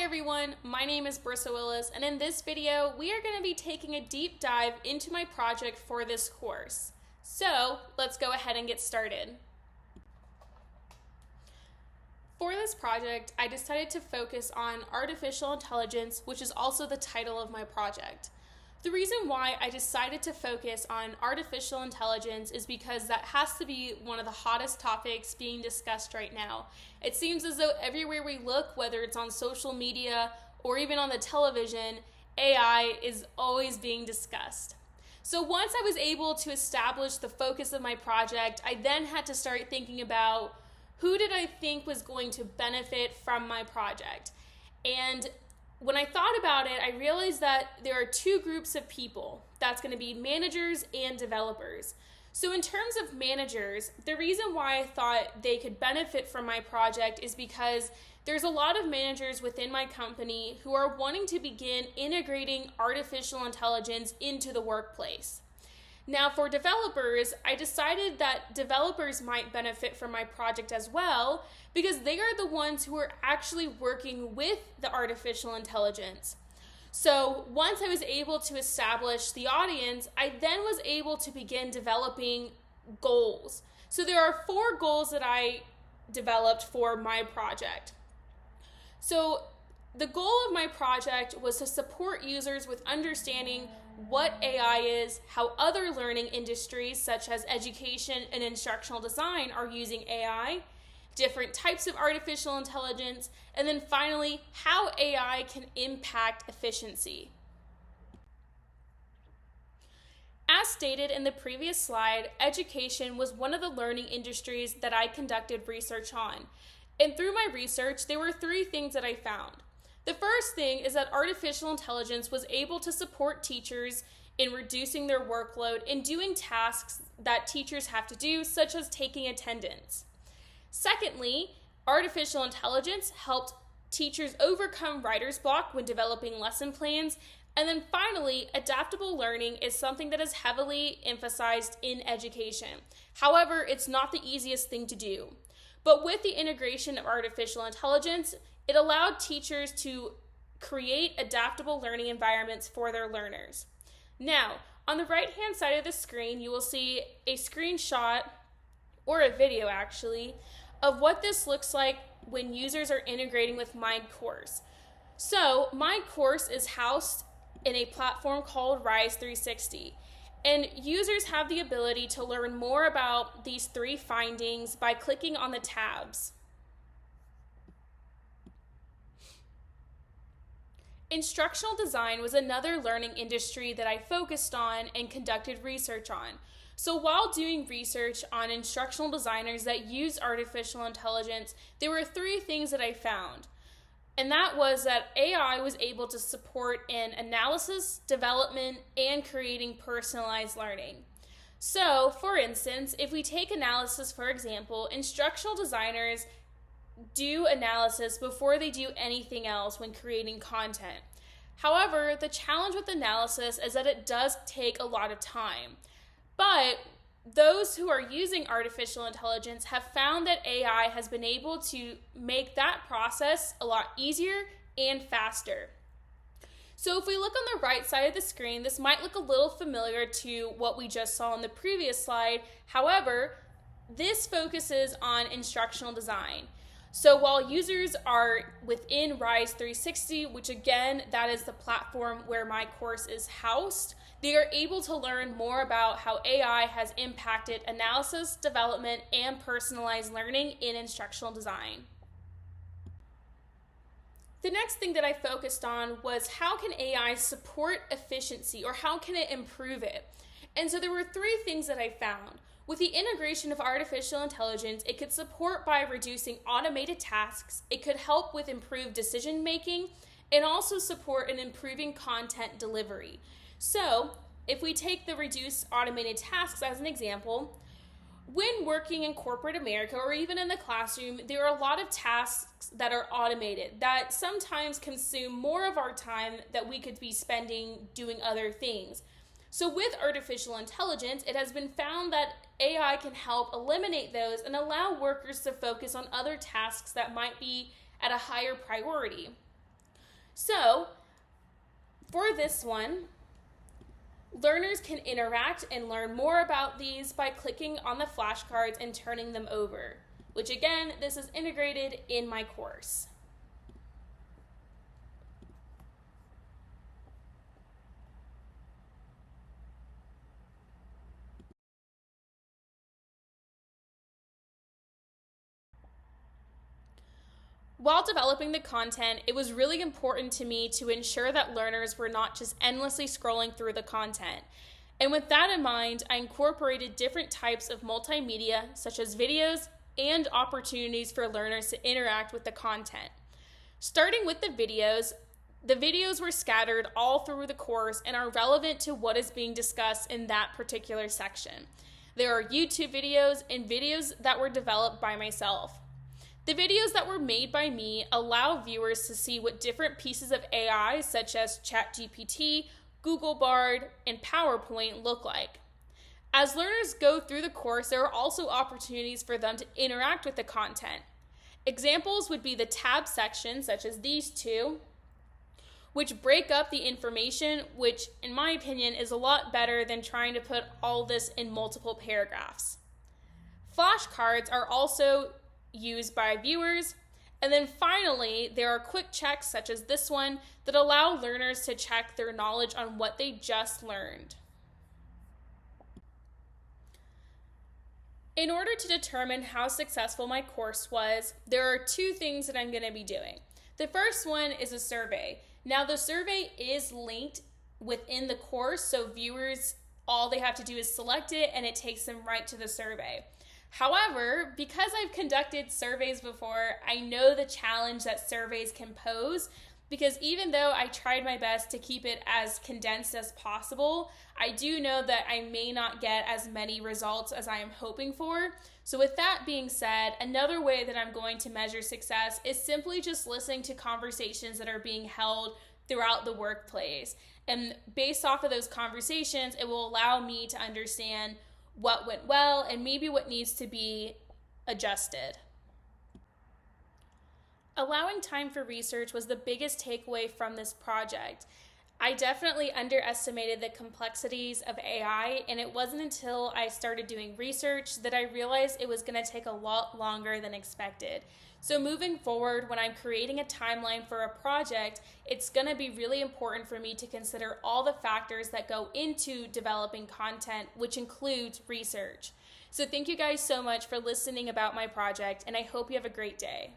everyone, my name is Brissa Willis, and in this video, we are going to be taking a deep dive into my project for this course. So, let's go ahead and get started. For this project, I decided to focus on artificial intelligence, which is also the title of my project. The reason why I decided to focus on artificial intelligence is because that has to be one of the hottest topics being discussed right now. It seems as though everywhere we look, whether it's on social media or even on the television, AI is always being discussed. So once I was able to establish the focus of my project, I then had to start thinking about who did I think was going to benefit from my project. And when I thought about it, I realized that there are two groups of people. That's going to be managers and developers. So in terms of managers, the reason why I thought they could benefit from my project is because there's a lot of managers within my company who are wanting to begin integrating artificial intelligence into the workplace. Now for developers, I decided that developers might benefit from my project as well because they are the ones who are actually working with the artificial intelligence. So once I was able to establish the audience, I then was able to begin developing goals. So there are 4 goals that I developed for my project. So the goal of my project was to support users with understanding what AI is, how other learning industries such as education and instructional design are using AI, different types of artificial intelligence, and then finally, how AI can impact efficiency. As stated in the previous slide, education was one of the learning industries that I conducted research on. And through my research, there were 3 things that I found. The first thing is that artificial intelligence was able to support teachers in reducing their workload and doing tasks that teachers have to do, such as taking attendance. Secondly, artificial intelligence helped teachers overcome writer's block when developing lesson plans. And then finally, adaptable learning is something that is heavily emphasized in education. However, it's not the easiest thing to do. But with the integration of artificial intelligence, it allowed teachers to create adaptable learning environments for their learners. Now, on the right-hand side of the screen, you will see a screenshot, or a video actually, of what this looks like when users are integrating with my course. So, my course is housed in a platform called Rise 360. And users have the ability to learn more about these 3 findings by clicking on the tabs. Instructional design was another learning industry that I focused on and conducted research on. So while doing research on instructional designers that use artificial intelligence, there were 3 things that I found. And that was that AI was able to support in analysis, development, and creating personalized learning. So, for instance, if we take analysis, for example, instructional designers do analysis before they do anything else when creating content. However, the challenge with analysis is that it does take a lot of time. But those who are using artificial intelligence have found that AI has been able to make that process a lot easier and faster. So if we look on the right side of the screen, this might look a little familiar to what we just saw in the previous slide. However, this focuses on instructional design. So while users are within Rise 360, which again, that is the platform where my course is housed, they are able to learn more about how AI has impacted analysis, development, and personalized learning in instructional design. The next thing that I focused on was how can AI support efficiency, or how can it improve it? And so there were 3 things that I found. With the integration of artificial intelligence, it could support by reducing automated tasks, it could help with improved decision making, and also support in improving content delivery. So, if we take the reduced automated tasks as an example, when working in corporate America or even in the classroom, there are a lot of tasks that are automated that sometimes consume more of our time that we could be spending doing other things. So with artificial intelligence, it has been found that AI can help eliminate those and allow workers to focus on other tasks that might be at a higher priority. So for this one, learners can interact and learn more about these by clicking on the flashcards and turning them over, which again, this is integrated in my course. While developing the content, it was really important to me to ensure that learners were not just endlessly scrolling through the content. And with that in mind, I incorporated different types of multimedia, such as videos and opportunities for learners to interact with the content. Starting with the videos were scattered all through the course and are relevant to what is being discussed in that particular section. There are YouTube videos and videos that were developed by myself. The videos that were made by me allow viewers to see what different pieces of AI, such as ChatGPT, Google Bard, and PowerPoint look like. As learners go through the course, there are also opportunities for them to interact with the content. Examples would be the tab sections, such as these two, which break up the information, which in my opinion is a lot better than trying to put all this in multiple paragraphs. Flashcards are also used by viewers. And then finally, there are quick checks such as this one that allow learners to check their knowledge on what they just learned. In order to determine how successful my course was, there are two things that I'm going to be doing. The first one is a survey. Now, the survey is linked within the course, so viewers, all they have to do is select it and it takes them right to the survey. However, because I've conducted surveys before, I know the challenge that surveys can pose, because even though I tried my best to keep it as condensed as possible, I do know that I may not get as many results as I am hoping for. So with that being said, another way that I'm going to measure success is simply just listening to conversations that are being held throughout the workplace. And based off of those conversations, it will allow me to understand what went well and maybe what needs to be adjusted. Allowing time for research was the biggest takeaway from this project. I definitely underestimated the complexities of AI, and it wasn't until I started doing research that I realized it was going to take a lot longer than expected. So moving forward, when I'm creating a timeline for a project, it's going to be really important for me to consider all the factors that go into developing content, which includes research. So thank you guys so much for listening about my project, and I hope you have a great day.